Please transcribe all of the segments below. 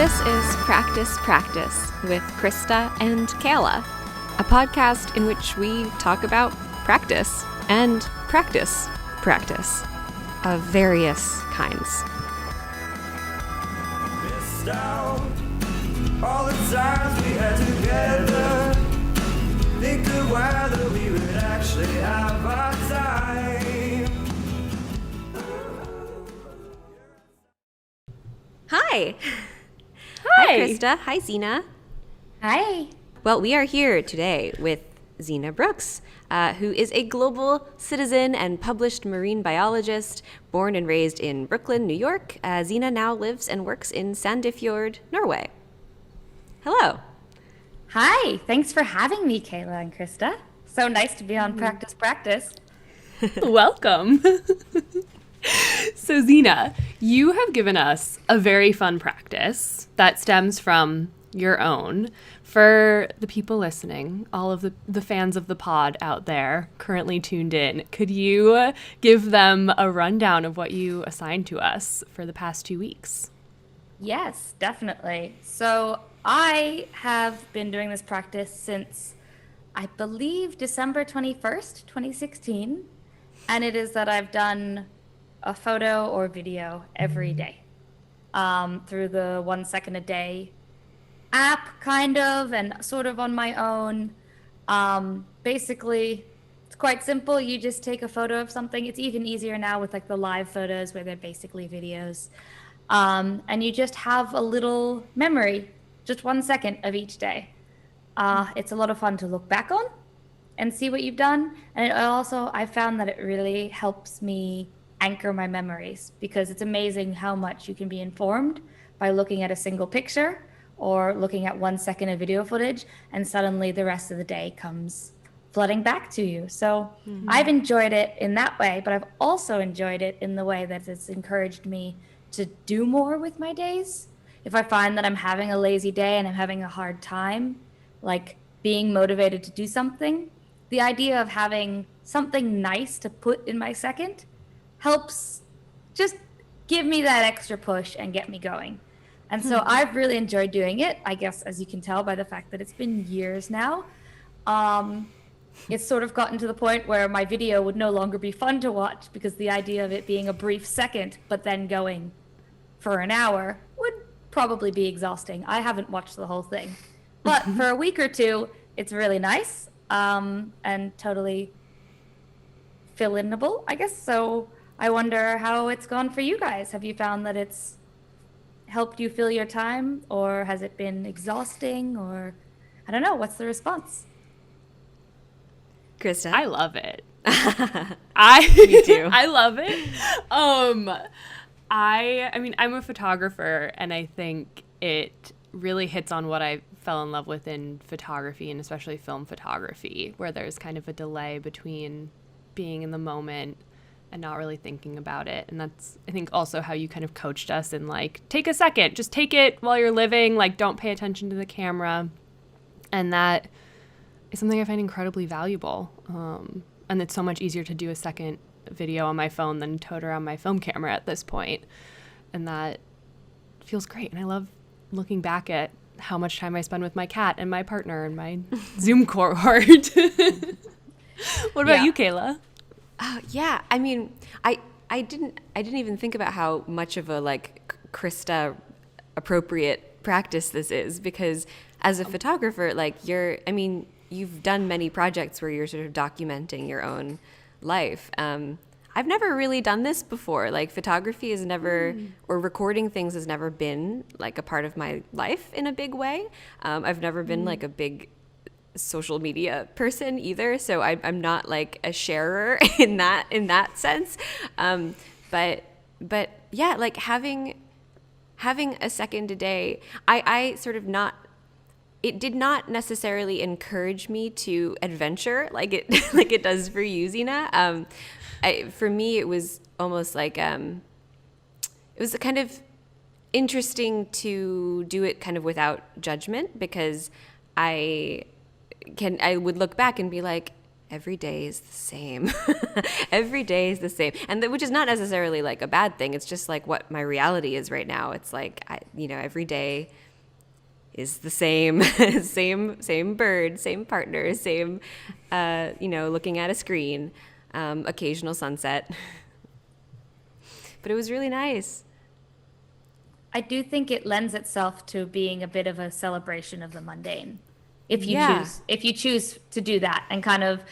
This is Practice with Krista and Kayla, a podcast in which we talk about practice of various kinds. Missed out all the times we had together. Think of whether we would actually have our time. Hi! Hi, Krista. Hi, Xena. Hi. Well, we are here today with Xena Brooks, who is a global citizen and published marine biologist, born and raised in Brooklyn, New York. Xena now lives and works in Sandefjord, Norway. Hello. Hi. Thanks for having me, Kayla and Krista. So nice to be on Practice. Welcome. So Xena, you have given us a very fun practice that stems from your own. For the people listening, all of the fans of the pod out there currently tuned in, could you give them a rundown of what you assigned to us for the past 2 weeks? Yes, definitely. So I have been doing this practice since, I believe, December 21st, 2016. And it is that I've done a photo or video every day through the 1 second a day app, kind of, and sort of on my own. Basically, it's quite simple. You just take a photo of something. It's even easier now with like the live photos where they're basically videos. And you just have a little memory, just 1 second of each day. It's a lot of fun to look back on and see what you've done. And it also, I found that it really helps me anchor my memories, because it's amazing how much you can be informed by looking at a single picture or looking at 1 second of video footage, and suddenly the rest of the day comes flooding back to you. So I've enjoyed it in that way, but I've also enjoyed it in the way that it's encouraged me to do more with my days. If I find that I'm having a lazy day and I'm having a hard time, like being motivated to do something, the idea of having something nice to put in my second helps just give me that extra push and get me going. And so I've really enjoyed doing it, I guess, as you can tell by the fact that it's been years now. It's sort of gotten to the point where my video would no longer be fun to watch, because the idea of it being a brief second but then going for an hour would probably be exhausting. I haven't watched the whole thing. But for a week or two, it's really nice and totally fill-inable, I guess. So I wonder how it's gone for you guys. Have you found that it's helped you fill your time, or has it been exhausting, or I don't know, what's the response? Krista? I love it. Me too. I love it. I mean, I'm a photographer, and I think it really hits on what I fell in love with in photography, and especially film photography, where there's kind of a delay between being in the moment and not really thinking about it. And that's, I think, also how you kind of coached us in, like, take a second, just take it while you're living, like, don't pay attention to the camera. And that is something I find incredibly valuable. And it's so much easier to do a second video on my phone than tote around my film camera at this point. And that feels great. And I love looking back at how much time I spend with my cat and my partner and my Zoom cohort. What about you, Kayla? Yeah, I mean, I didn't even think about how much of a like Krista appropriate practice this is, because as a photographer, like you've done many projects where you're sort of documenting your own life. I've never really done this before. Like photography is never, or recording things has never been like a part of my life in a big way. I've never been like a big social media person either, so I'm not like a sharer in that sense. But yeah, like having a second a day, I sort of not. It did not necessarily encourage me to adventure like it does for you, Xena. For me, it was almost like it was kind of interesting to do it kind of without judgment, because I would look back and be like, every day is the same. Every day is the same. And which is not necessarily like a bad thing. It's just like what my reality is right now. It's like, every day is the same, same bird, same partner, same, looking at a screen, occasional sunset. But it was really nice. I do think it lends itself to being a bit of a celebration of the mundane. If you choose to do that, and kind of,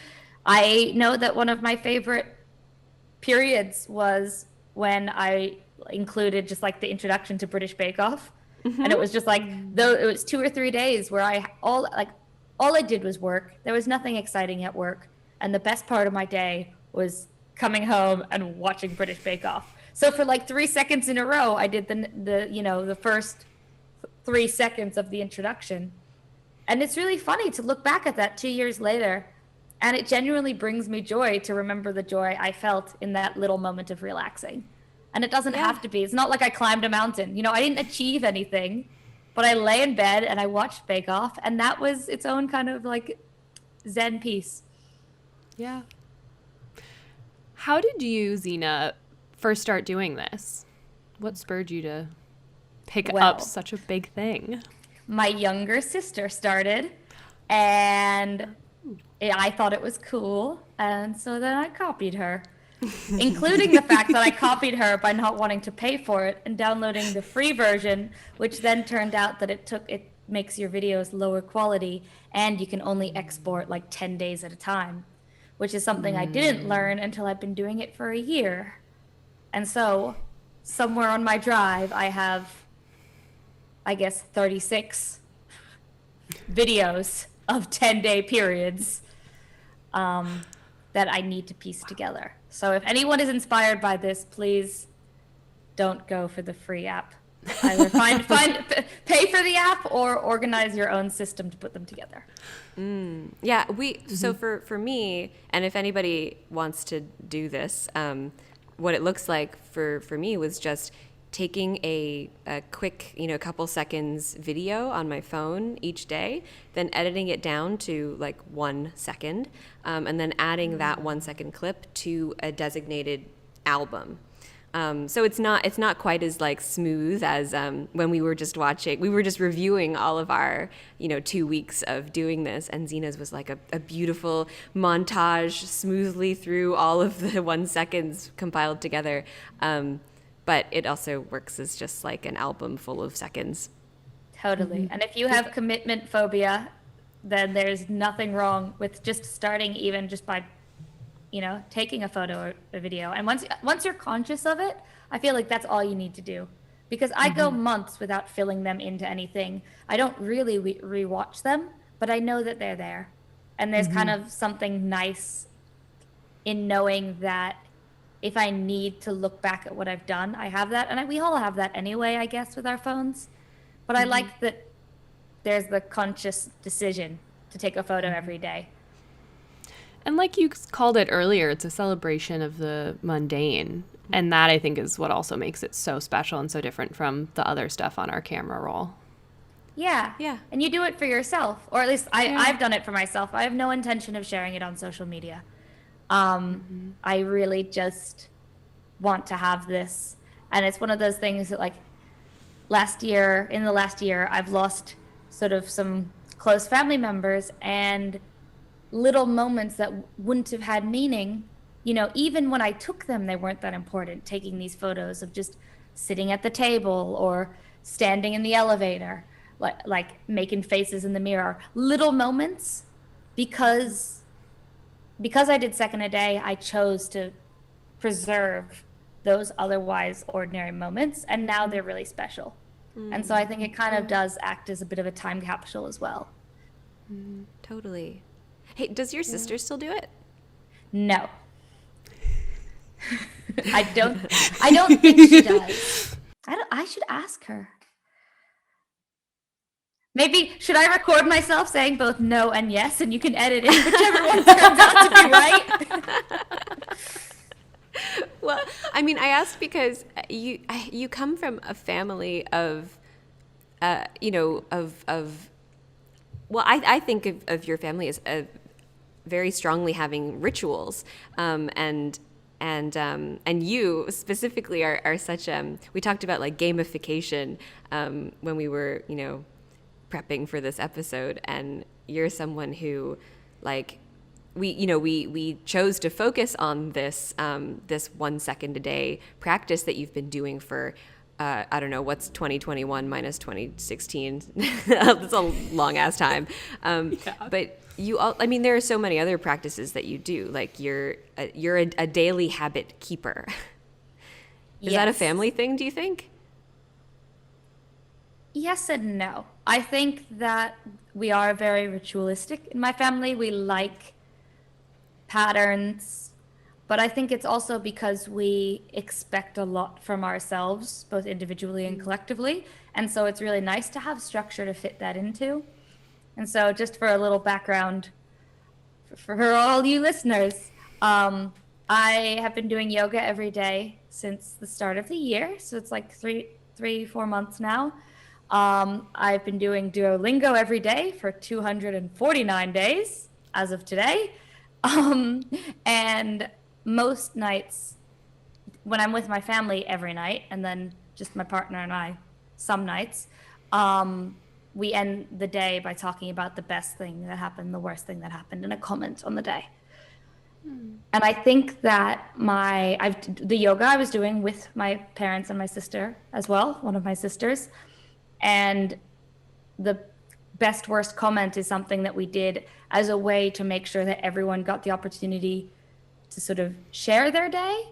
I know that one of my favorite periods was when I included just like the introduction to British Bake Off. And it was just like, though it was 2 or 3 days where all I did was work. There was nothing exciting at work. And the best part of my day was coming home and watching British Bake Off. So for like 3 seconds in a row, I did the first 3 seconds of the introduction. And it's really funny to look back at that 2 years later. And it genuinely brings me joy to remember the joy I felt in that little moment of relaxing. And it doesn't have to be. It's not like I climbed a mountain. I didn't achieve anything, but I lay in bed and I watched Bake Off, and that was its own kind of like Zen piece. Yeah. How did you, Xena, first start doing this? What spurred you to pick up such a big thing? My younger sister started, and I thought it was cool, and so then I copied her. Including the fact that I copied her by not wanting to pay for it and downloading the free version, which then turned out that it makes your videos lower quality and you can only export like 10 days at a time, which is something I didn't learn until I've been doing it for a year. And so somewhere on my drive, I have, I guess, 36 videos of 10-day periods that I need to piece together. So if anyone is inspired by this, please don't go for the free app. Either pay for the app or organize your own system to put them together. Yeah, so for me, and if anybody wants to do this, what it looks like for me was just taking a quick, couple seconds video on my phone each day, then editing it down to like 1 second, and then adding that 1 second clip to a designated album. So it's not quite as like smooth as when we were just reviewing all of our 2 weeks of doing this, and Xena's was like a beautiful montage smoothly through all of the 1 seconds compiled together. But it also works as just like an album full of seconds. Totally. And if you have commitment phobia, then there's nothing wrong with just starting even just by, taking a photo or a video. And once you're conscious of it, I feel like that's all you need to do. Because I go months without filling them into anything. I don't really rewatch them, but I know that they're there. And there's kind of something nice in knowing that if I need to look back at what I've done, I have that. And we all have that anyway, I guess, with our phones. But I like that there's the conscious decision to take a photo every day. And like you called it earlier, it's a celebration of the mundane. And that, I think, is what also makes it so special and so different from the other stuff on our camera roll. Yeah. Yeah. And you do it for yourself. Or at least I've done it for myself. I have no intention of sharing it on social media. I really just want to have this. And it's one of those things that like in the last year, I've lost sort of some close family members, and little moments that wouldn't have had meaning, even when I took them, they weren't that important. Taking these photos of just sitting at the table or standing in the elevator, like making faces in the mirror, little moments, because I did second a day, I chose to preserve those otherwise ordinary moments, and now they're really special. And so I think it kind of does act as a bit of a time capsule as well. Totally. Hey, does your sister still do it? No. I don't think she does. I should ask her. Maybe, should I record myself saying both no and yes, and you can edit it, whichever one turns out to be right? Well, I mean, I asked because you come from a family of, well, I think of your family as very strongly having rituals, and you specifically are such we talked about like gamification when we were, you know, prepping for this episode, and you're someone who, like, we chose to focus on this this 1 second a day practice that you've been doing for I don't know, what's 2021 minus 2016. That's a long ass time. But I mean, there are so many other practices that you do. Like you're a daily habit keeper. Is that a family thing, do you think? Yes and no. I think that we are very ritualistic in my family. We like patterns, but I think it's also because we expect a lot from ourselves, both individually and collectively. And so it's really nice to have structure to fit that into. And so just for a little background for all you listeners, I have been doing yoga every day since the start of the year. So it's like 4 months now. I've been doing Duolingo every day for 249 days as of today. And most nights when I'm with my family every night, and then just my partner and I some nights, we end the day by talking about the best thing that happened, the worst thing that happened, and a comment on the day. And I think that the yoga I was doing with my parents and my sister as well, one of my sisters, and the best worst comment is something that we did as a way to make sure that everyone got the opportunity to sort of share their day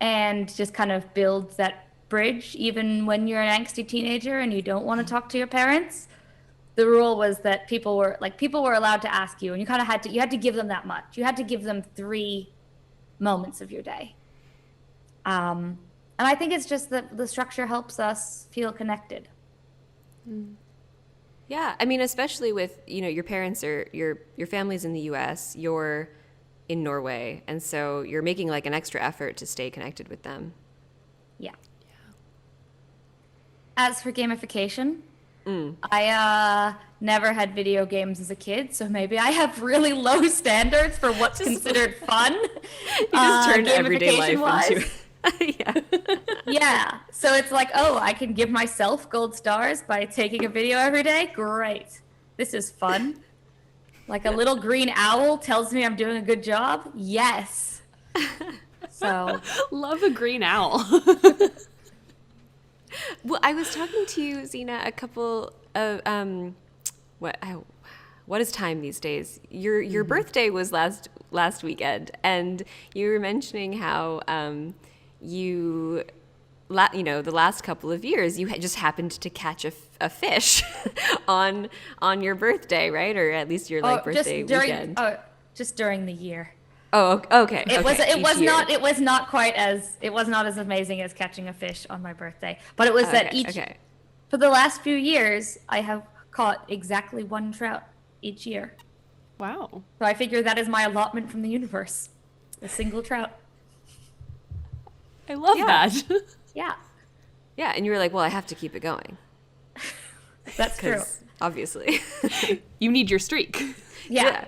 and just kind of build that bridge. Even when you're an angsty teenager and you don't want to talk to your parents, the rule was that people were allowed to ask you, and you kind of had to give them that much. You had to give them 3 moments of your day. And I think it's just that the structure helps us feel connected. Yeah, I mean, especially with, you know, your parents are your family's in the US, you're in Norway, and so you're making like an extra effort to stay connected with them. Yeah. As for gamification, I never had video games as a kid, so maybe I have really low standards for what's considered fun. You just turned everyday life into yeah. Yeah. So it's like, oh, I can give myself gold stars by taking a video every day. Great. This is fun. Like a little green owl tells me I'm doing a good job. Yes. So love a green owl. Well, I was talking to you, Xena, a couple of what is time these days? Your birthday was last weekend, and you were mentioning how the last couple of years you just happened to catch a fish on your birthday, right? Or at least your birthday weekend. Just during the year. Oh, okay. It was not as amazing as catching a fish on my birthday, but it was for the last few years I have caught exactly 1 trout each year. Wow. So I figure that is my allotment from the universe. A single trout. I love that. Yeah. Yeah, and you were like, well, I have to keep it going. That's true. Obviously. You need your streak. Yeah.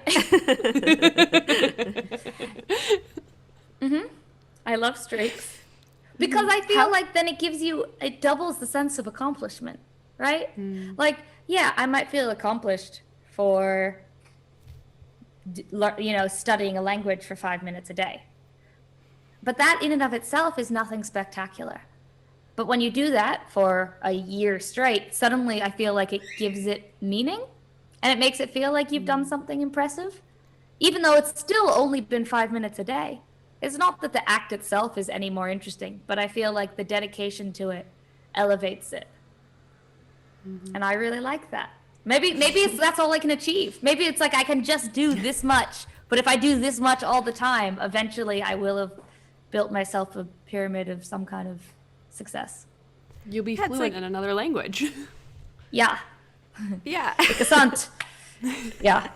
I love streaks because I feel like then it doubles the sense of accomplishment, right? Like, yeah, I might feel accomplished for, studying a language for 5 minutes a day. But that in and of itself is nothing spectacular. But when you do that for a year straight, suddenly I feel like it gives it meaning. And it makes it feel like you've done something impressive, even though it's still only been 5 minutes a day. It's not that the act itself is any more interesting, but I feel like the dedication to it elevates it. And I really like that. Maybe that's all I can achieve. Maybe it's like I can just do this much, but if I do this much all the time, eventually I will have built myself a pyramid of some kind of success. You'll be fluent in another language. Yeah. Yeah. Interessant. Yeah.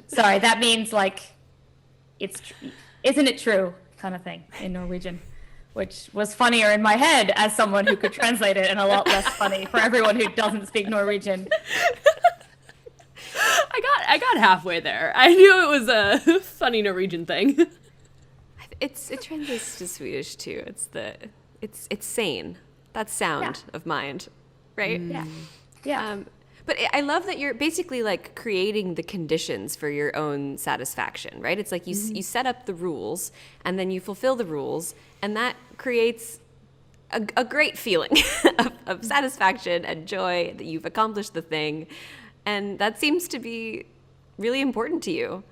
Sorry, that means like, isn't it true kind of thing in Norwegian, which was funnier in my head as someone who could translate it and a lot less funny for everyone who doesn't speak Norwegian. I I got halfway there. I knew it was a funny Norwegian thing. It translates to Swedish too. It's sane. That's sound of mind, right? Yeah. But I love that you're basically like creating the conditions for your own satisfaction, right? It's like you set up the rules and then you fulfill the rules, and that creates a great feeling of satisfaction and joy that you've accomplished the thing. And that seems to be really important to you.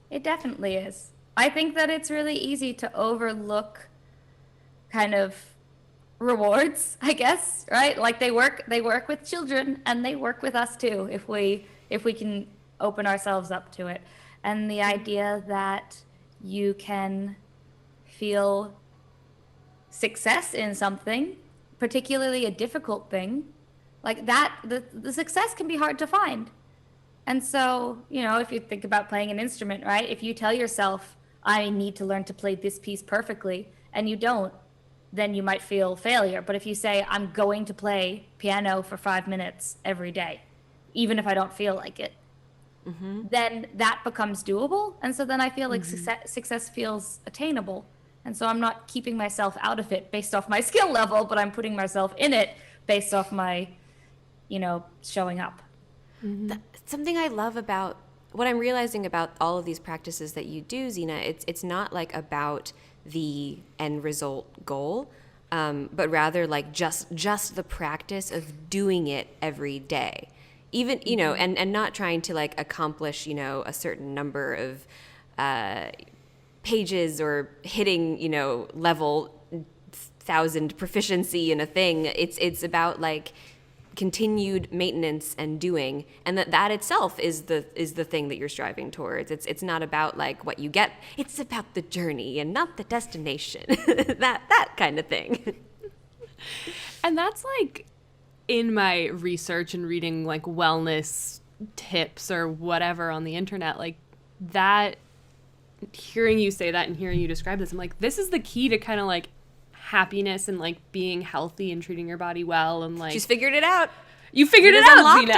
It definitely is. I think that it's really easy to overlook kind of rewards, I guess, right? Like they work with children, and they work with us too if we can open ourselves up to it. And the idea that you can feel success in something, particularly a difficult thing, like that, the success can be hard to find. And so, if you think about playing an instrument, right? If you tell yourself, I need to learn to play this piece perfectly, and you don't, then you might feel failure. But if you say, I'm going to play piano for 5 minutes every day, even if I don't feel like it, then that becomes doable. And so then I feel like success feels attainable. And so I'm not keeping myself out of it based off my skill level, but I'm putting myself in it based off my, showing up. Something I love about what I'm realizing about all of these practices that you do, Xena, it's not like about the end result goal, but rather like just the practice of doing it every day, even and not trying to like accomplish a certain number of pages or hitting level 1,000 proficiency in a thing. It's about like continued maintenance and doing, and that itself is the thing that you're striving towards. It's not about like what you get, it's about the journey and not the destination. that kind of thing. And that's like in my research and reading like wellness tips or whatever on the internet, like that, hearing you say that and hearing you describe this, I'm like, this is the key to kind of like happiness and like being healthy and treating your body well. And like, she's figured it out. You figured it out, Xena.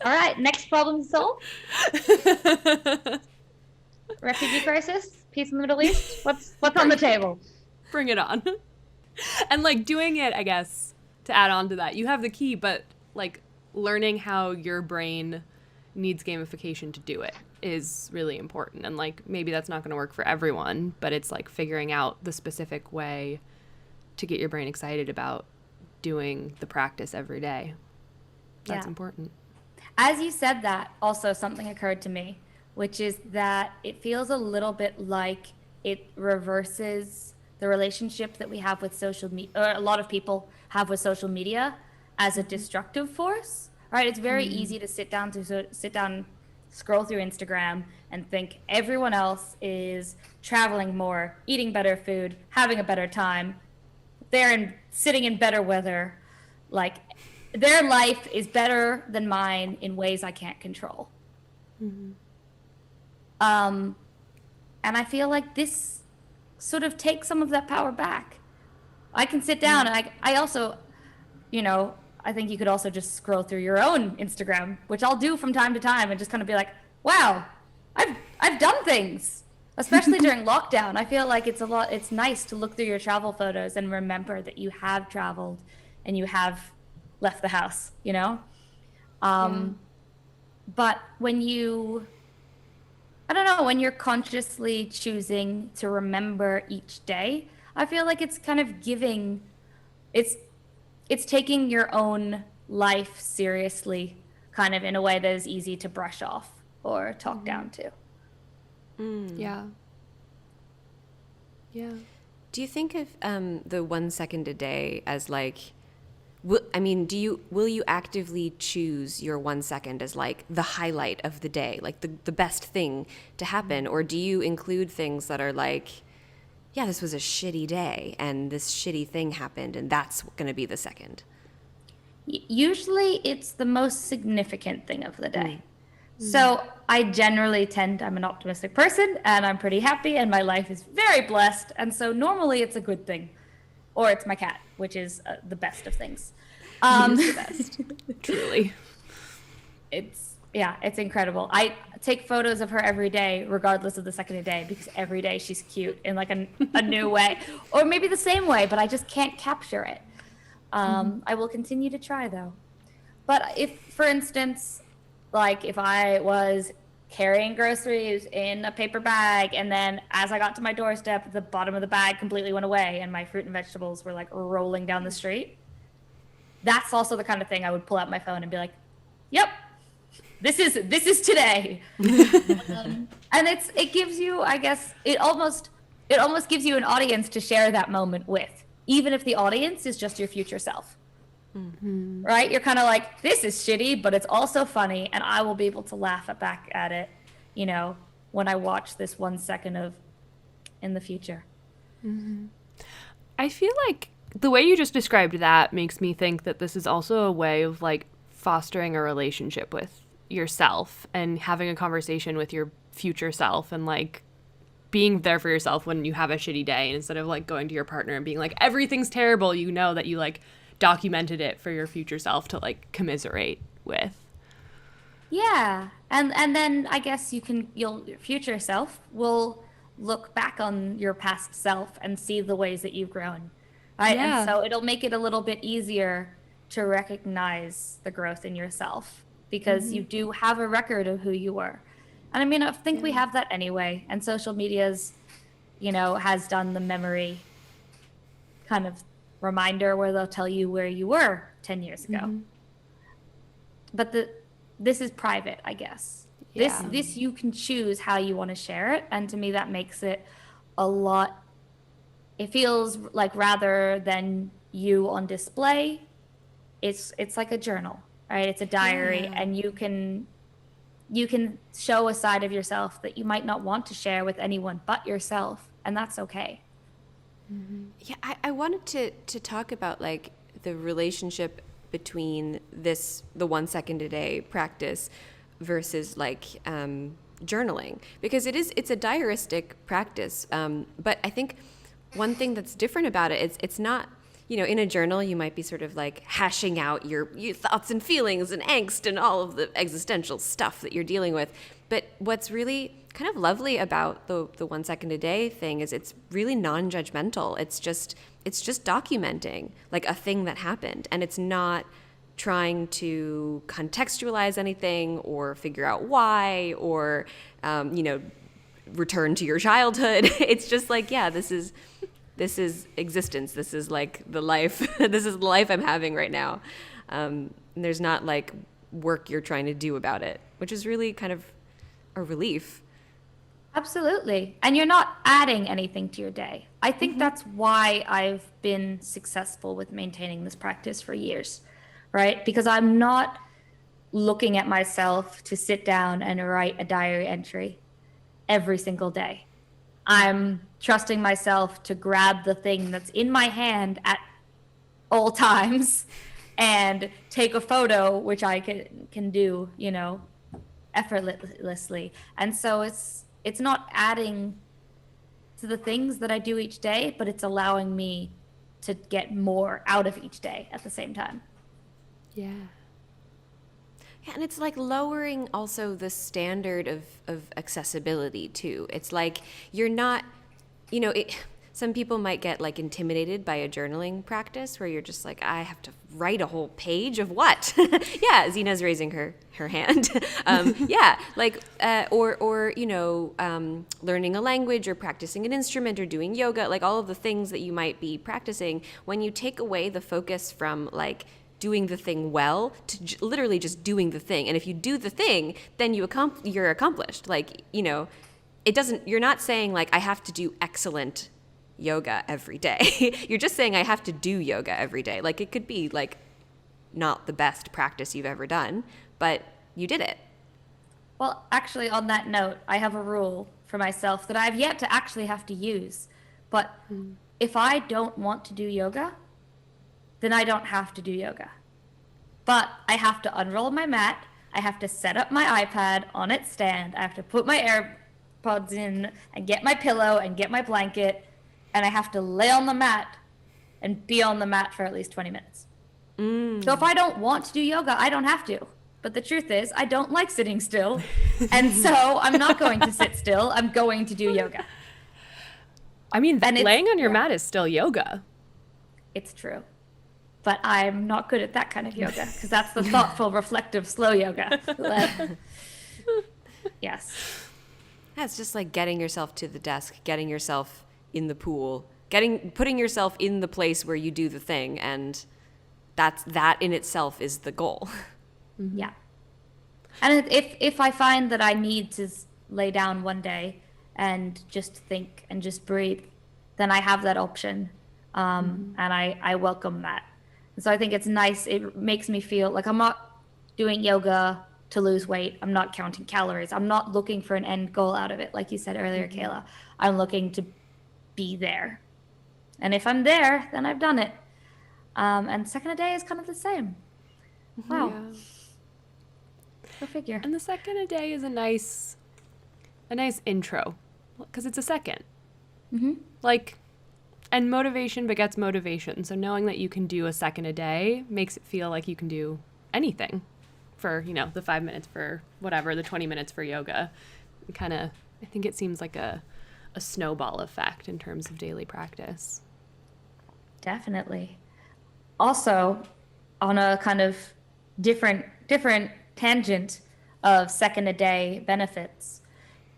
All right, next problem solved. Refugee crisis, peace in the Middle East. What's on the table? Bring it on. And like doing it, I guess, to add on to that, you have the key, but like learning how your brain needs gamification to do it is really important. And like maybe that's not going to work for everyone, but it's like figuring out the specific way to get your brain excited about doing the practice every day. That's important. As you said that, also something occurred to me, which is that it feels a little bit like it reverses the relationship that we have with social media, or a lot of people have with social media, as a destructive force. Right? It's very easy to sit down, scroll through Instagram and think everyone else is traveling more, eating better food, having a better time. They're sitting in better weather. Like their life is better than mine in ways I can't control. And I feel like this sort of takes some of that power back. I can sit down and I also, I think you could also just scroll through your own Instagram, which I'll do from time to time, and just kind of be like, wow, I've done things. Especially during lockdown, I feel like it's nice to look through your travel photos and remember that you have traveled and you have left the house, But when when you're consciously choosing to remember each day, I feel like it's kind of it's taking your own life seriously, kind of in a way that is easy to brush off or talk down to. Yeah. Do you think of the 1 second a day as like, will you actively choose your 1 second as like the highlight of the day, like the best thing to happen? Or do you include things that are like, yeah, this was a shitty day and this shitty thing happened and that's going to be the second? Usually it's the most significant thing of the day. So I generally I'm an optimistic person and I'm pretty happy and my life is very blessed. And so normally it's a good thing, or it's my cat, which is the best of things. The best. Truly. It's incredible. I take photos of her every day, regardless of the second of day, because every day she's cute in like a new way, or maybe the same way, but I just can't capture it. I will continue to try though. But if, for instance, like if I was carrying groceries in a paper bag and then as I got to my doorstep, the bottom of the bag completely went away and my fruit and vegetables were like rolling down the street, that's also the kind of thing I would pull out my phone and be like, yep, this is today. And it gives you, I guess, it almost gives you an audience to share that moment with, even if the audience is just your future self. Right? You're kind of like, this is shitty, but it's also funny, and I will be able to laugh back at it, you know, when I watch this 1 second of in the future. I feel like the way you just described that makes me think that this is also a way of like fostering a relationship with yourself and having a conversation with your future self and like being there for yourself when you have a shitty day, and instead of like going to your partner and being like, everything's terrible, you know that you like documented it for your future self to like commiserate with. Yeah. And then I guess your future self will look back on your past self and see the ways that you've grown. Right? Yeah. And so it'll make it a little bit easier to recognize the growth in yourself because you do have a record of who you were. And I mean, I think we have that anyway. And social media's, you know, has done the memory kind of reminder where they'll tell you where you were 10 years ago. But this is private, I guess. Yeah. This you can choose how you want to share it. And to me, that makes it a lot, it feels like rather than you on display, it's like a journal, right? It's a diary, and you can show a side of yourself that you might not want to share with anyone but yourself, and that's okay. Yeah, I wanted to talk about like the relationship between the 1 second a day practice versus like journaling, because it's a diaristic practice. But I think one thing that's different about it is it's not, you know, in a journal you might be sort of like hashing out your thoughts and feelings and angst and all of the existential stuff that you're dealing with. But what's really kind of lovely about the 1 second a day thing is it's really non-judgmental. It's just documenting like a thing that happened, and it's not trying to contextualize anything or figure out why or you know, return to your childhood. It's just like, yeah, this is existence. This is like the life. This is the life I'm having right now. And there's not like work you're trying to do about it, which is really kind of a relief. Absolutely. And you're not adding anything to your day. I think that's why I've been successful with maintaining this practice for years, right? Because I'm not looking at myself to sit down and write a diary entry every single day. I'm trusting myself to grab the thing that's in my hand at all times and take a photo, which I can do, you know, effortlessly. And so it's not adding to the things that I do each day, but it's allowing me to get more out of each day at the same time. Yeah. Yeah, and it's like lowering also the standard of accessibility too. It's like you're not, you know, some people might get like intimidated by a journaling practice where you're just like, I have to write a whole page of what? Yeah, Xena's raising her hand. Yeah, like, or you know, learning a language or practicing an instrument or doing yoga, like all of the things that you might be practicing. When you take away the focus from like doing the thing well to literally just doing the thing, and if you do the thing, then you're accomplished. Like, you know, you're not saying like I have to do excellent yoga every day. You're just saying I have to do yoga every day. Like it could be like not the best practice you've ever done, but you did it. Well, actually, on that note, I have a rule for myself that I've yet to actually have to use. But if I don't want to do yoga, then I don't have to do yoga. But I have to unroll my mat. I have to set up my iPad on its stand. I have to put my AirPods in and get my pillow and get my blanket. And I have to lay on the mat and be on the mat for at least 20 minutes. So if I don't want to do yoga, I don't have to. But the truth is, I don't like sitting still. And so I'm not going to sit still. I'm going to do yoga. I mean, And it's- laying on your yeah. mat is still yoga. It's true. But I'm not good at that kind of yoga because that's the thoughtful, reflective, slow yoga. Yes. Yeah, it's just like getting yourself to the desk, getting yourself in the pool, putting yourself in the place where you do the thing, and that in itself is the goal. Yeah. And if I find that I need to lay down one day and just think and just breathe, then I have that option. And I welcome that. And so I think it's nice. It makes me feel like I'm not doing yoga to lose weight. I'm not counting calories. I'm not looking for an end goal out of it. Like you said earlier, Kayla, I'm looking to be there. And if I'm there, then I've done it. And second a day is kind of the same. Wow. Yeah. Go figure. And the second a day is a nice intro, because it's a second. Like, and motivation begets motivation. So knowing that you can do a second a day makes it feel like you can do anything for, the 5 minutes for whatever, the 20 minutes for yoga. I think it seems like a snowball effect in terms of daily practice. Definitely. Also, on a kind of different tangent of second a day benefits,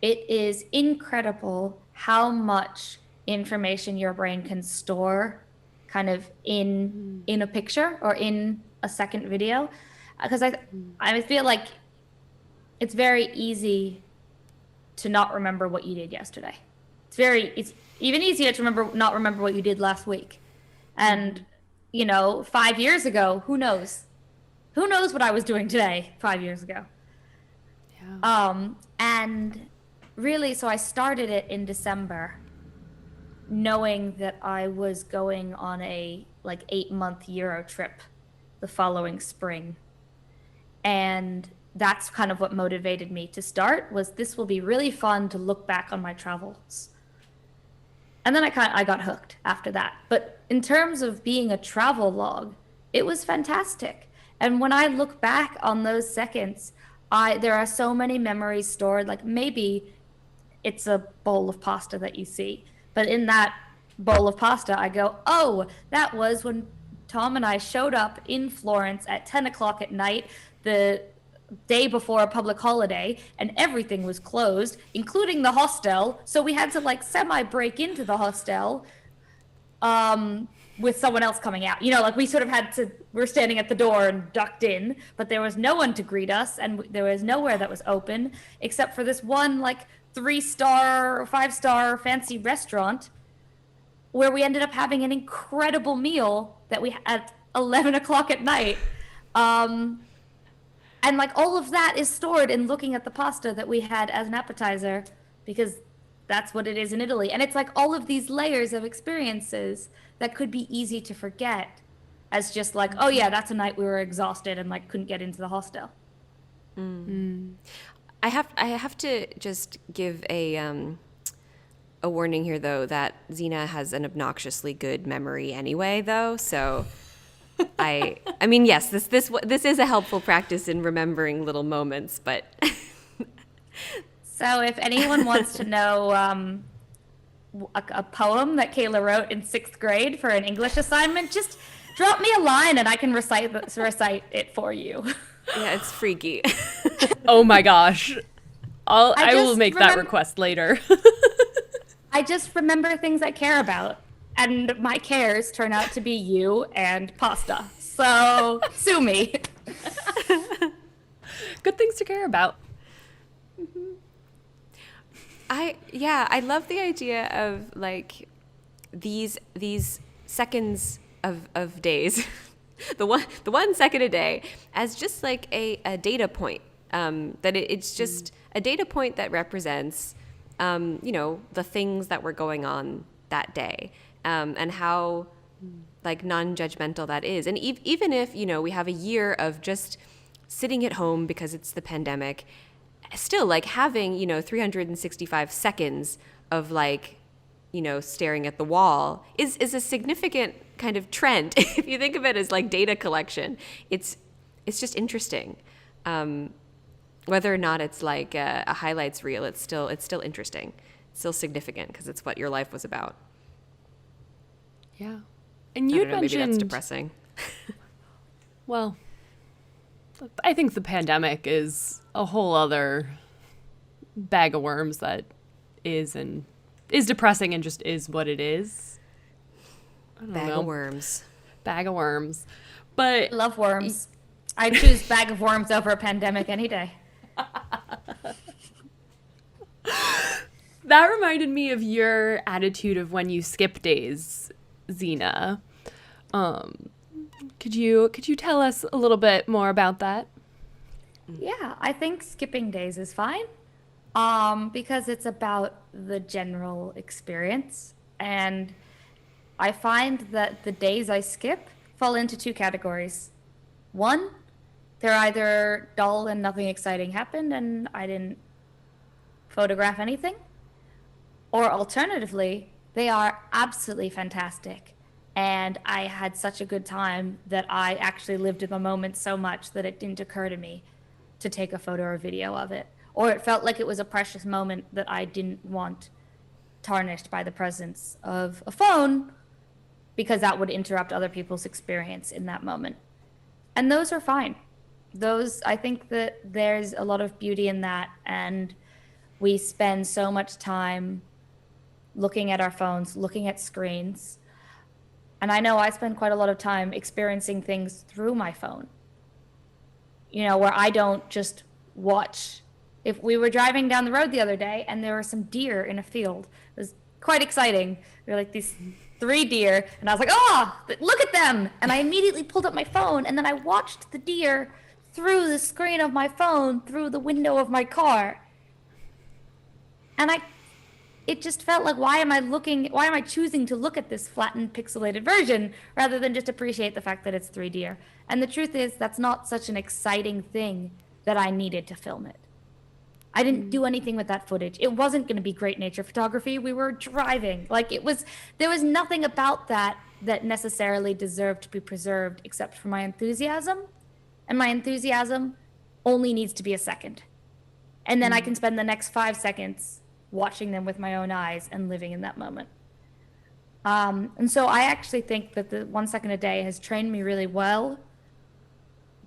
it is incredible how much information your brain can store kind of in a picture or in a second video, because I feel like it's very easy to not remember what you did yesterday. It's even easier to not remember what you did last week. And 5 years ago, who knows what I was doing today 5 years ago. Yeah. And really, so I started it in December, knowing that I was going on a 8-month Euro trip the following spring. And that's kind of what motivated me to start, was this will be really fun to look back on my travels. And then I got hooked after that. But in terms of being a travel log, it was fantastic. And when I look back on those seconds, there are so many memories stored. Like, maybe it's a bowl of pasta that you see, but in that bowl of pasta, I go, oh, that was when Tom and I showed up in Florence at 10 o'clock at night, the day before a public holiday, and everything was closed, including the hostel. So we had to semi break into the hostel with someone else coming out. We sort of we're standing at the door and ducked in, but there was no one to greet us, and there was nowhere that was open except for this one 3-star or 5-star fancy restaurant where we ended up having an incredible meal that we at 11 o'clock at night. And all of that is stored in looking at the pasta that we had as an appetizer, because that's what it is in Italy. And it's all of these layers of experiences that could be easy to forget as just oh yeah, that's a night we were exhausted and couldn't get into the hostel. I have to just give a warning here, though, that Xena has an obnoxiously good memory anyway, though. So I mean, yes, this is a helpful practice in remembering little moments, but So if anyone wants to know a poem that Kayla wrote in 6th grade for an English assignment, just drop me a line and I can recite it for you. yeah, it's freaky. Oh my gosh. I will just make that request later. I just remember things I care about, and my cares turn out to be you and pasta. So sue me. Good things to care about. I love the idea of these seconds of days, the 1 second a day, as just a data point. That it's just a data point that represents the things that were going on that day, and how non-judgmental that is. And even if we have a year of just sitting at home because it's the pandemic, still having 365 seconds of staring at the wall is a significant kind of trend. If you think of it as data collection, it's just interesting. whether or not it's like a highlights reel, it's still interesting. It's still significant because it's what your life was about. Yeah. And I you don't know, maybe that's mentioned, depressing. well, I think the pandemic is a whole other bag of worms that is depressing and just is what it is. I don't Bag know. of worms. Bag of worms. But I love worms. I choose bag of worms over a pandemic any day. that reminded me of your attitude of when you skip days, Xena. Could you tell us a little bit more about that? Yeah, I think skipping days is fine. Because it's about the general experience. And I find that the days I skip fall into two categories. One, they're either dull and nothing exciting happened and I didn't photograph anything. Or alternatively, they are absolutely fantastic. And I had such a good time that I actually lived in the moment so much that it didn't occur to me to take a photo or video of it. Or it felt like it was a precious moment that I didn't want tarnished by the presence of a phone because that would interrupt other people's experience in that moment. And those are fine. Those, I think that there's a lot of beauty in that. And we spend so much time looking at our phones, looking at screens. And I know I spend quite a lot of time experiencing things through my phone, where I don't just watch. If we were driving down the road the other day and there were some deer in a field, it was quite exciting. There were like these 3 deer, and I was like, oh, look at them. And I immediately pulled up my phone, and then I watched the deer through the screen of my phone, through the window of my car. And it just felt like, why am I choosing to look at this flattened, pixelated version rather than just appreciate the fact that it's 3 deer? And the truth is, that's not such an exciting thing that I needed to film it. I didn't do anything with that footage. It wasn't going to be great nature photography. We were driving. There was nothing about that necessarily deserved to be preserved except for my enthusiasm. And my enthusiasm only needs to be a second. And then I can spend the next 5 seconds watching them with my own eyes and living in that moment. And so I actually think that the 1 second a day has trained me really well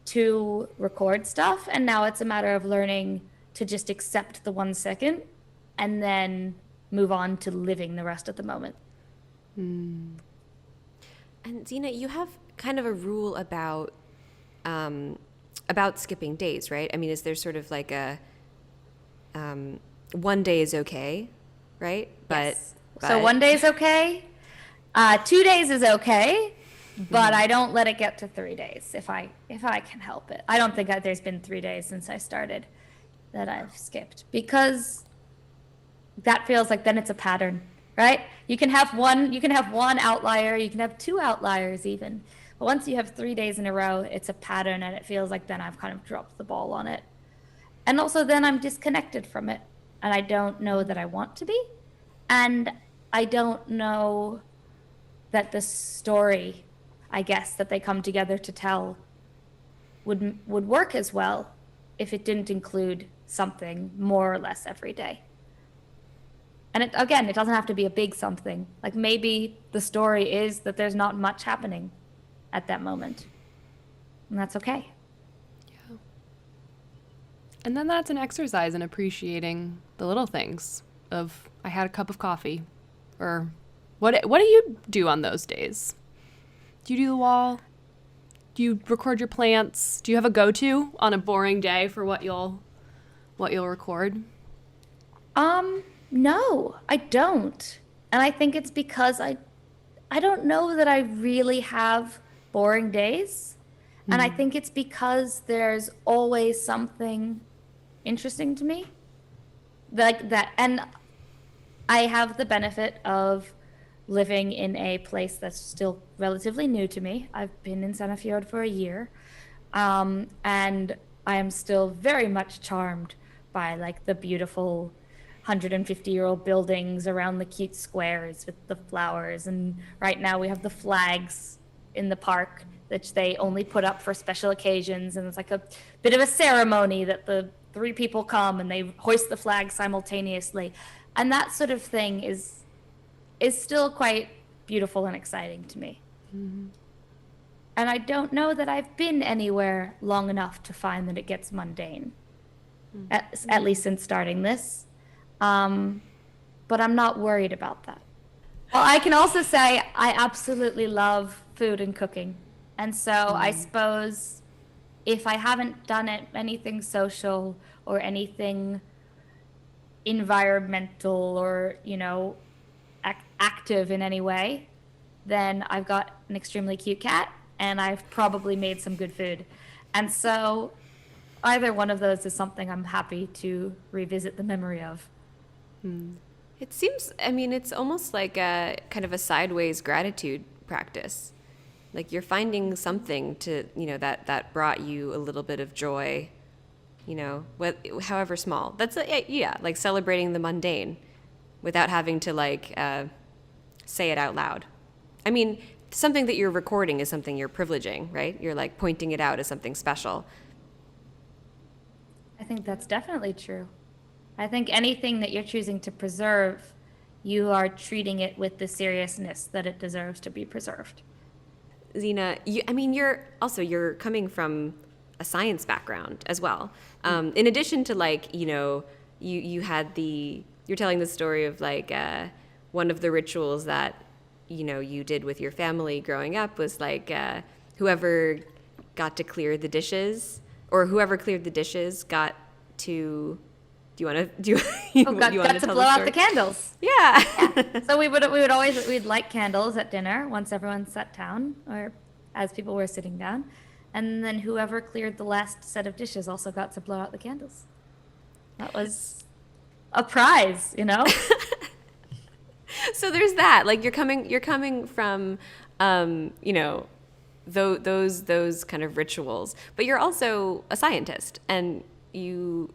to record stuff. And now it's a matter of learning to just accept the 1 second and then move on to living the rest of the moment. And Xena, you have kind of a rule about skipping days, right? I mean, is there sort of like a 1 day is okay, right? Yes. So 1 day is okay. 2 days is okay, but I don't let it get to 3 days if I can help it. I don't think there's been 3 days since I started that I've skipped, because that feels like then it's a pattern, right? You can have one outlier, you can have 2 outliers even. But once you have 3 days in a row, it's a pattern, and it feels like then I've kind of dropped the ball on it. And also then I'm disconnected from it, and I don't know that I want to be. And I don't know that the story, I guess, that they come together to tell would work as well if it didn't include something more or less every day. And it doesn't have to be a big something. Like maybe the story is that there's not much happening at that moment. And that's okay. Yeah. And then that's an exercise in appreciating the little things of, I had a cup of coffee. Or what do you do on those days? Do you do the wall? Do you record your plants? Do you have a go-to on a boring day for what you'll record? No, I don't. And I think it's because I don't know that I really have boring days. And I think it's because there's always something interesting to me. Like that. And I have the benefit of living in a place that's still relatively new to me. I've been in Sandefjord for a year. And I am still very much charmed by like the beautiful 150-year-old buildings around the cute squares with the flowers. And right now we have the flags in the park which they only put up for special occasions, and it's like a bit of a ceremony that the 3 people come and they hoist the flag simultaneously, and that sort of thing is still quite beautiful and exciting to me. Mm-hmm. And I don't know that I've been anywhere long enough to find that it gets mundane, at least since starting this. But I'm not worried about that. Well, I can also say I absolutely love food and cooking. And so I suppose if I haven't done anything social or anything environmental or, active in any way, then I've got an extremely cute cat and I've probably made some good food. And so either one of those is something I'm happy to revisit the memory of. It seems, it's almost like a kind of a sideways gratitude practice. Like you're finding something to, that brought you a little bit of joy, however small. That's, like celebrating the mundane without having to say it out loud. Something that you're recording is something you're privileging, right? You're like pointing it out as something special. I think that's definitely true. I think anything that you're choosing to preserve, you are treating it with the seriousness that it deserves to be preserved. Xena, you're coming from a science background as well. In addition to you're telling the story of one of the rituals that you did with your family growing up was whoever got to clear the dishes, or whoever cleared the dishes got to. Do you want to got to blow out the candles? Yeah. So we'd light candles at dinner once everyone sat down, or as people were sitting down, and then whoever cleared the last set of dishes also got to blow out the candles. That was a prize, So there's that. Like you're coming from, those kind of rituals, but you're also a scientist, and you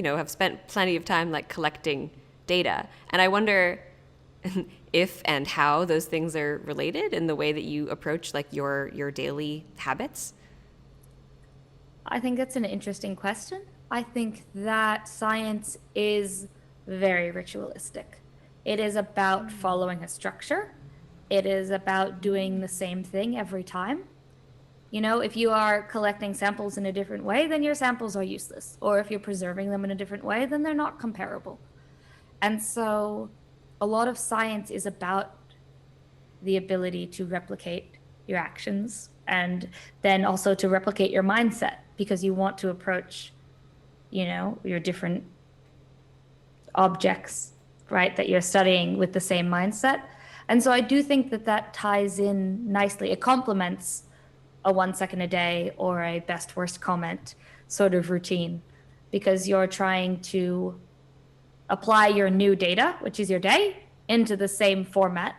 have spent plenty of time collecting data. And I wonder if and how those things are related in the way that you approach your daily habits. I think that's an interesting question. I think that science is very ritualistic. It is about following a structure. It is about doing the same thing every time. If you are collecting samples in a different way, then your samples are useless. Or if you're preserving them in a different way, then they're not comparable. And so a lot of science is about the ability to replicate your actions and then also to replicate your mindset, because you want to approach, your different objects, right, that you're studying with the same mindset. And so I do think that ties in nicely. It complements a 1 second a day or a best worst comment sort of routine, because you're trying to apply your new data, which is your day, into the same format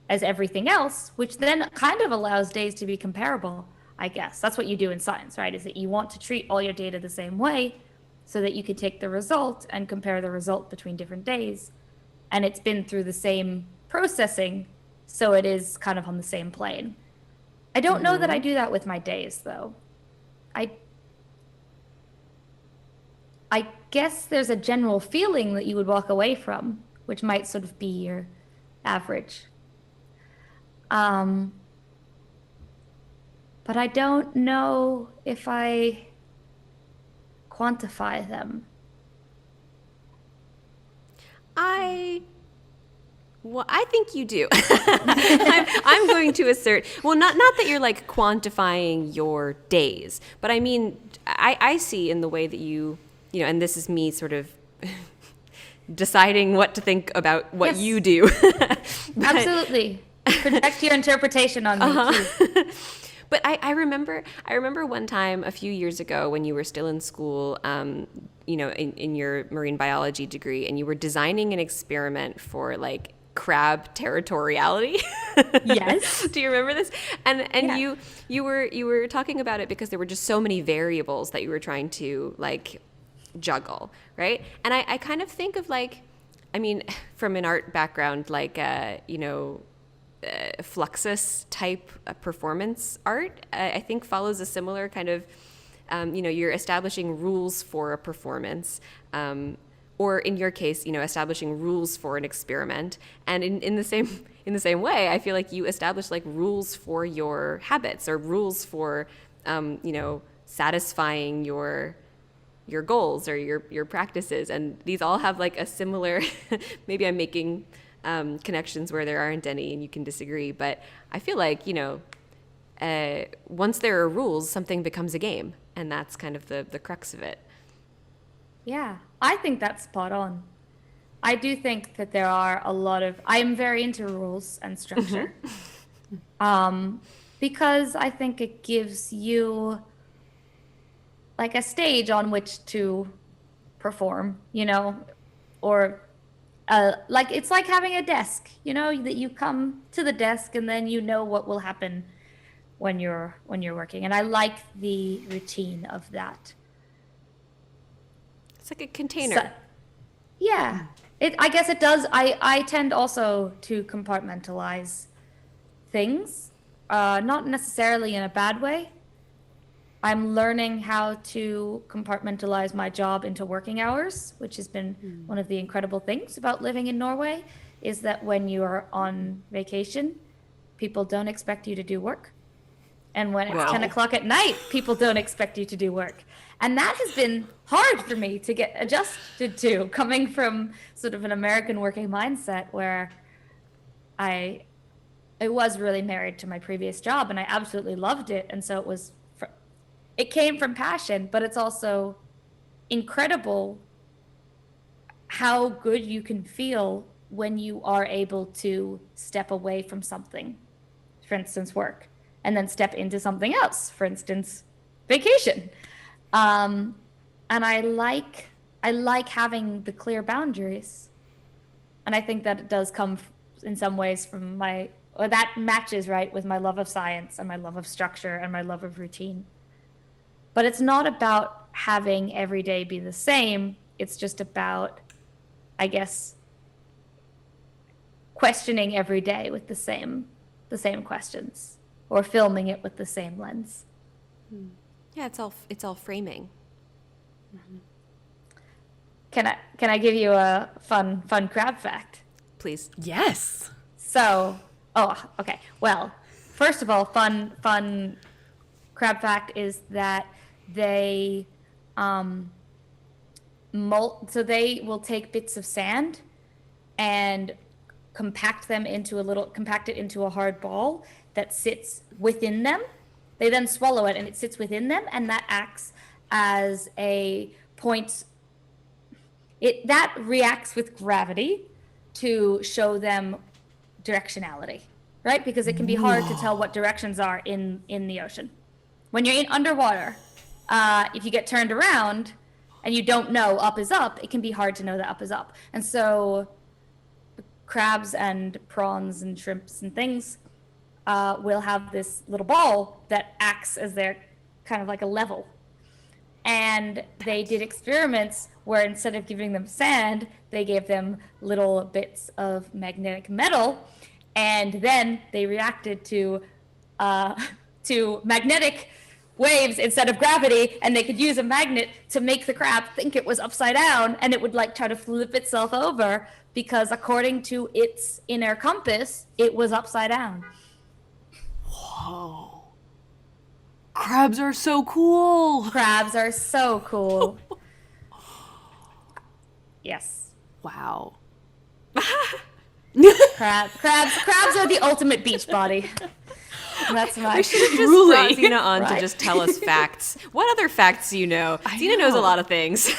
as everything else, which then kind of allows days to be comparable, I guess. That's what you do in science, right? Is that you want to treat all your data the same way so that you could take the result and compare the result between different days. And it's been through the same processing, so it is kind of on the same plane. I don't know that I do that with my days, though. I guess there's a general feeling that you would walk away from, which might sort of be your average. But I don't know if I quantify them. Well, I think you do. I'm going to assert, well, not that you're quantifying your days, but I see in the way that you and this is me sort of deciding what to think about what you do. Absolutely. Project your interpretation on me, too. But I remember one time a few years ago when you were still in school, in your marine biology degree, and you were designing an experiment for crab territoriality. Yes. Do you remember this? And Yeah. you were talking about it because there were just so many variables that you were trying to juggle, right? And I kind of think of from an art background, fluxus type performance art, I think follows a similar kind of, you're establishing rules for a performance, or in your case, establishing rules for an experiment. And in the same way, I feel like you establish like rules for your habits or rules for, satisfying your goals or your practices. And these all have like a similar, maybe I'm making connections where there aren't any and you can disagree, but I feel like, once there are rules, something becomes a game, and that's kind of the crux of it. Yeah, I think that's spot on. I do think that there are a lot of, I'm very into rules and structure. Because I think it gives you like a stage on which to perform, or like it's like having a desk, that you come to the desk and then what will happen when you're working. And I like the routine of that. It's like a container. So, yeah, I guess it does. I tend also to compartmentalize things, not necessarily in a bad way. I'm learning how to compartmentalize my job into working hours, which has been one of the incredible things about living in Norway, is that when you are on vacation, people don't expect you to do work. And when it's 10 o'clock at night, people don't expect you to do work. And that has been hard for me to get adjusted to, coming from sort of an American working mindset where I was really married to my previous job and I absolutely loved it. And so it came from passion, but it's also incredible how good you can feel when you are able to step away from something, for instance, work, and then step into something else, for instance, vacation. And I like having the clear boundaries. And I think that it does come in some ways from that matches right with my love of science and my love of structure and my love of routine. But it's not about having every day be the same. It's just about, I guess, questioning every day with the same questions, or filming it with the same lens. Yeah, it's all framing. Can I give you a fun crab fact? Please. Yes. So, okay. Well, first of all, fun crab fact is that they so they will take bits of sand and compact it into a hard ball that sits within them. They then swallow it and it sits within them, and that acts as a point. That reacts with gravity to show them directionality, right? Because it can be hard to tell what directions are in the ocean. When you're underwater, if you get turned around and you don't know up is up, it can be hard to know that up is up. And so crabs and prawns and shrimps and things will have this little ball that acts as their kind of like a level. And they did experiments where instead of giving them sand, they gave them little bits of magnetic metal, and then they reacted to magnetic waves instead of gravity, and they could use a magnet to make the crab think it was upside down, and it would like try to flip itself over because according to its inner compass, it was upside down. Whoa. Crabs are so cool. Crabs are so cool. Yes. Wow. Crabs are the ultimate beach body. That's my. We should have just brought Xena on to just tell us facts. What other facts do you know? Xena knows a lot of things.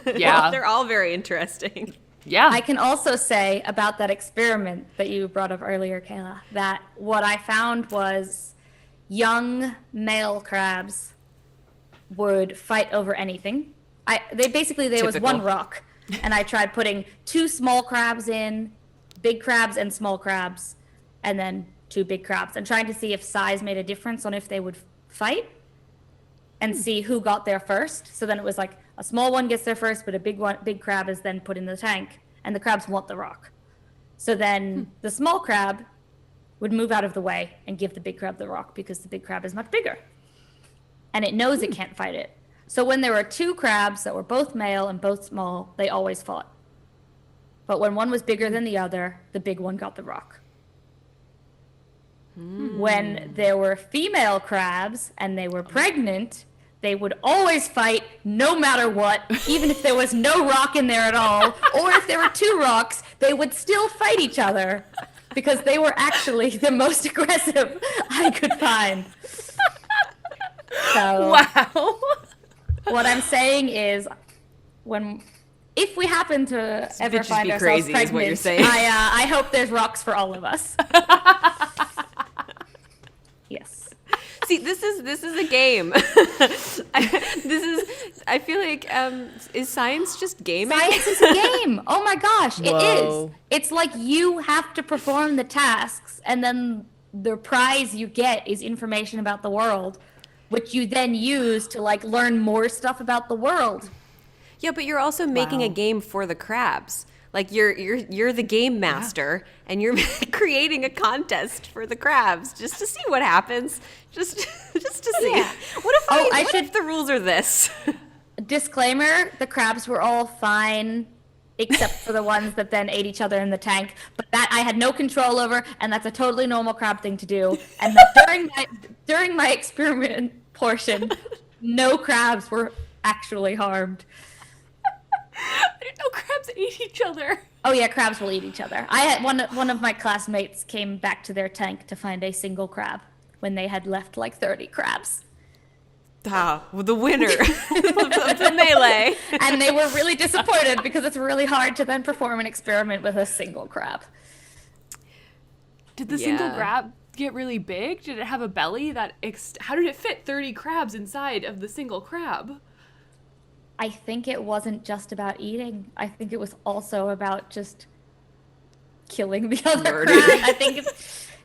Yeah. They're all very interesting. Yeah. I can also say about that experiment that you brought up earlier, Kayla, that what I found was young male crabs would fight over anything. There was one rock, and I tried putting 2 small crabs in, big crabs and small crabs, and then 2 big crabs, and trying to see if size made a difference on if they would fight and see who got there first. So then it was like a small one gets there first, but a big crab is then put in the tank, and the crabs want the rock. So then the small crab would move out of the way and give the big crab the rock because the big crab is much bigger. And it knows it can't fight it. So when there were two crabs that were both male and both small, they always fought. But when one was bigger than the other, the big one got the rock. When there were female crabs and they were pregnant, they would always fight no matter what, even if there was no rock in there at all, or if there were two rocks, they would still fight each other because they were actually the most aggressive I could find. So, Wow. what I'm saying is, if we happen to ever bitches find be ourselves crazy is what you're pregnant, saying. I hope there's rocks for all of us. Yes. See, this is a game. I feel like, is science just gaming? Science is a game. Oh my gosh, it Whoa. is. It's like you have to perform the tasks, and then the prize you get is information about the world, which you then use to like learn more stuff about the world. Yeah, but you're also making a Wow. game for the crabs. Like you're the game master, and you're creating a contest for the crabs just to see what happens. Just to see. Yeah. What if Oh, what if the rules are this? Disclaimer, the crabs were all fine except for the ones that then ate each other in the tank, but that I had no control over, and that's a totally normal crab thing to do. And that during my experiment portion, no crabs were actually harmed. I didn't know crabs ate each other. Oh yeah, crabs will eat each other. I had one of my classmates came back to their tank to find a single crab when they had left like 30 crabs. Ah, the winner of the melee. And they were really disappointed because it's really hard to then perform an experiment with a single crab. Did the single Yeah. crab get really big? Did it have a belly that how did it fit 30 crabs inside of the single crab? I think it wasn't just about eating. I think it was also about just killing the other Murder. crab. I think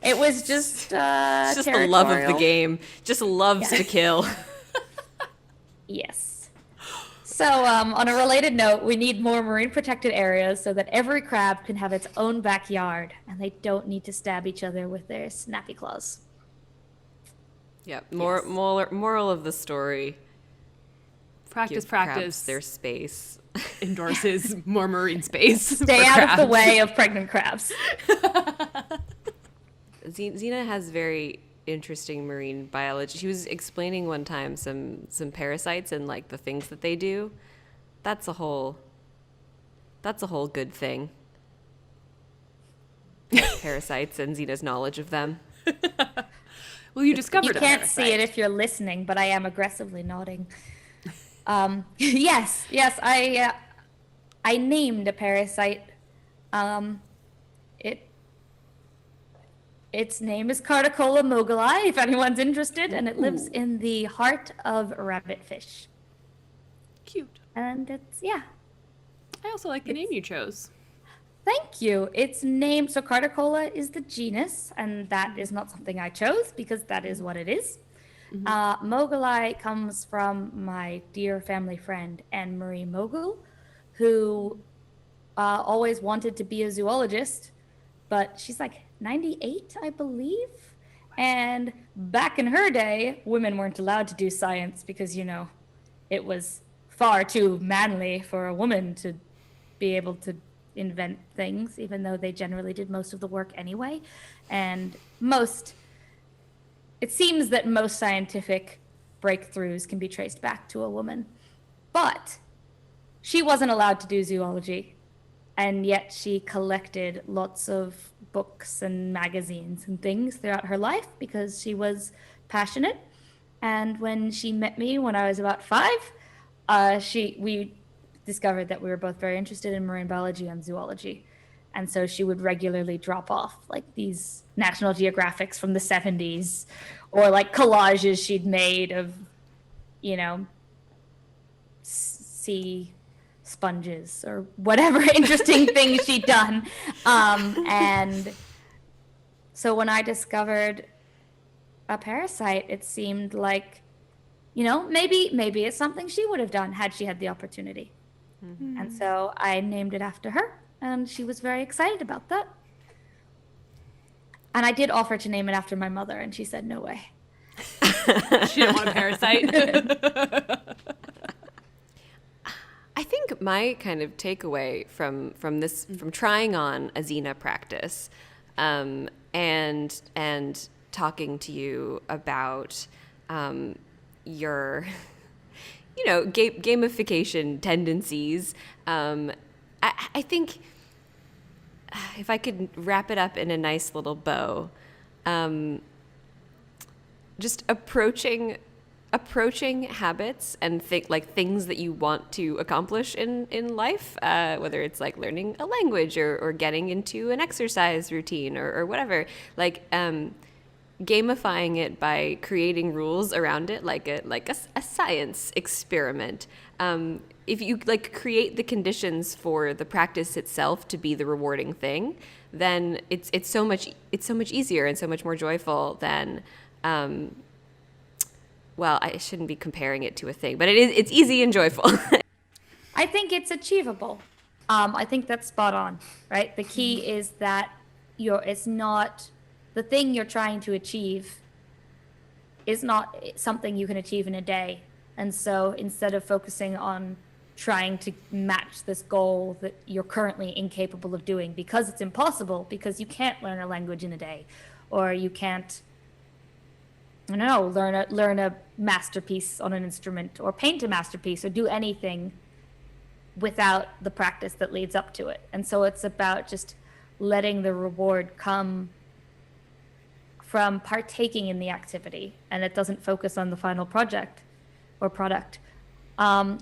it was just It's just the love of the territorial. game. Just loves to kill. Yes. So, on a related note, we need more marine protected areas so that every crab can have its own backyard and they don't need to stab each other with their snappy claws. Yeah. Yes. Moral of the story. Practice, Give crabs practice. their space. Endorses more marine space. Stay for out of the crabs. way of pregnant crabs. Xena has very interesting marine biology. She was explaining one time some parasites and like the things that they do. That's a whole good thing. Parasites and Xena's knowledge of them. Well, you discovered You can't see it if you're listening, but I am aggressively nodding. Yes, I named a parasite. Its name is Cardicola moguli, if anyone's interested, and it lives in the heart of rabbitfish. Cute. And it's, yeah. I also like the name you chose. Thank you. Its name, so Cardicola is the genus, and that is not something I chose because that is what it is. Moguli comes from my dear family friend Anne Marie Mogul, who always wanted to be a zoologist, but she's like 98, I believe. And back in her day, women weren't allowed to do science because, you know, it was far too manly for a woman to be able to invent things, even though they generally did most of the work anyway. And it seems that most scientific breakthroughs can be traced back to a woman. But she wasn't allowed to do zoology, and yet she collected lots of books and magazines and things throughout her life because she was passionate. And when she met me when I was about 5, we discovered that we were both very interested in marine biology and zoology. And so she would regularly drop off like these National Geographics from the 70s or like collages she'd made of, you know, sea sponges or whatever interesting things she'd done. And so when I discovered a parasite, it seemed like, you know, maybe it's something she would have done had she had the opportunity. And so I named it after her, and she was very excited about that. And I did offer to name it after my mother, and she said, no way. She didn't want a parasite. I think my kind of takeaway from trying on a Xena practice, and talking to you about your, gamification tendencies. I think if I could wrap it up in a nice little bow, just approaching habits and things that you want to accomplish in life, whether it's like learning a language or getting into an exercise routine or whatever, gamifying it by creating rules around it, like a science experiment. If you create the conditions for the practice itself to be the rewarding thing, then it's so much easier and so much more joyful than. Well, I shouldn't be comparing it to a thing, but it's easy and joyful. I think it's achievable. I think that's spot on, right? The key is that it's not the thing you're trying to achieve is not something you can achieve in a day. And so instead of focusing on trying to match this goal that you're currently incapable of doing because it's impossible, because you can't learn a language in a day, or you can't, I don't know, learn a masterpiece on an instrument, or paint a masterpiece, or do anything without the practice that leads up to it. And so it's about just letting the reward come from partaking in the activity, and it doesn't focus on the final project or product,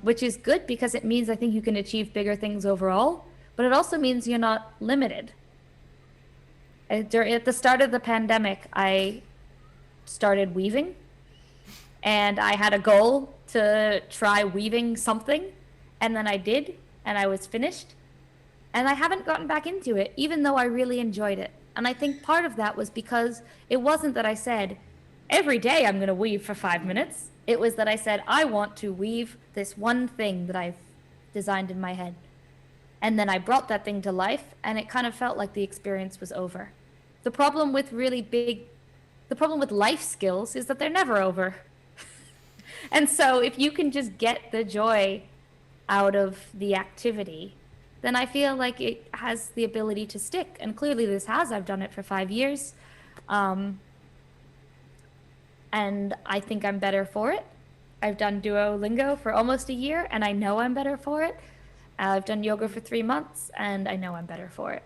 which is good because it means I think you can achieve bigger things overall, but it also means you're not limited. At the start of the pandemic, I started weaving, and I had a goal to try weaving something, and then I did, and I was finished, and I haven't gotten back into it, even though I really enjoyed it. And I think part of that was because it wasn't that I said, every day I'm going to weave for 5 minutes. It was that I said, I want to weave this one thing that I've designed in my head. And then I brought that thing to life, and it kind of felt like the experience was over. The problem with life skills is that they're never over. And so if you can just get the joy out of the activity, then I feel like it has the ability to stick. And clearly this has. I've done it for 5 years. And I think I'm better for it. I've done Duolingo for almost a year, and I know I'm better for it. I've done yoga for 3 months, and I know I'm better for it.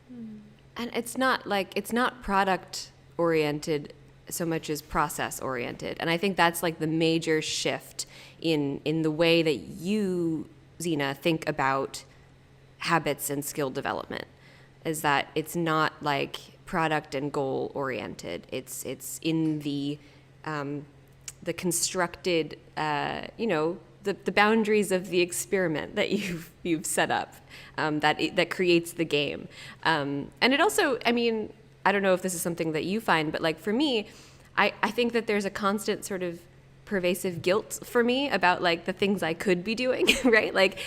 And it's not product oriented so much as process oriented. And I think that's like the major shift in the way that you, Xena, think about habits and skill development, is that it's not like product and goal oriented. It's in the constructed, the boundaries of the experiment that you've set up, that creates the game. And it also, I don't know if this is something that you find, but like for me, I think that there's a constant sort of pervasive guilt for me about like the things I could be doing, right? Like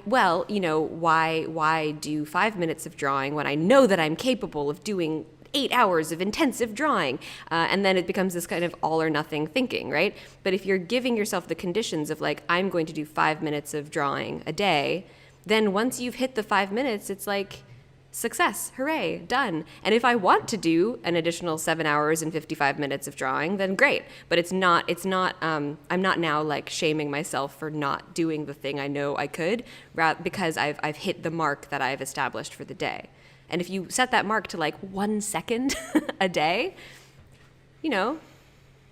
why do 5 minutes of drawing when I know that I'm capable of doing 8 hours of intensive drawing? And then it becomes this kind of all or nothing thinking, right? But if you're giving yourself the conditions of like, I'm going to do 5 minutes of drawing a day, then once you've hit the 5 minutes, it's like, success, hooray, done. And if I want to do an additional 7 hours and 55 minutes of drawing, then great. But I'm not now like shaming myself for not doing the thing I know I could, because I've hit the mark that I've established for the day. And if you set that mark to like 1 second a day,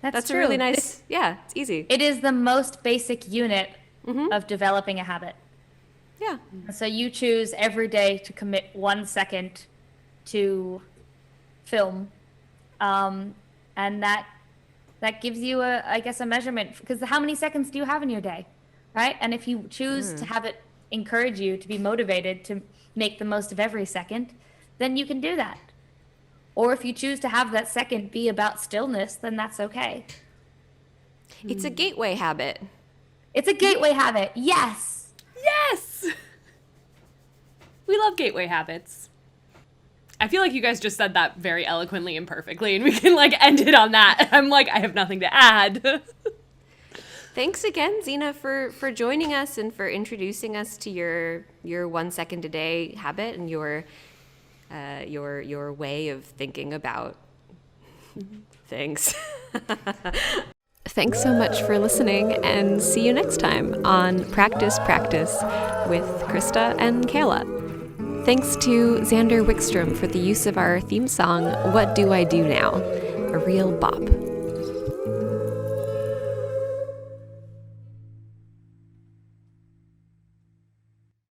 that's true. a really nice, it's easy. It is the most basic unit of developing a habit. Yeah. So you choose every day to commit 1 second to film. And that gives you a measurement, because how many seconds do you have in your day, right? And if you choose to have it encourage you to be motivated to make the most of every second, then you can do that. Or if you choose to have that second be about stillness, then that's okay. It's a gateway habit. It's a gateway habit. Yes. Yes! We love gateway habits. I feel like you guys just said that very eloquently and perfectly, and we can like end it on that. I'm like, I have nothing to add. Thanks again, Xena, for joining us and for introducing us to your 1 second a day habit and your way of thinking about things. Thanks so much for listening, and see you next time on Practice with Krista and Kayla. Thanks to Xander Wickstrom for the use of our theme song, What Do I Do Now? A real bop.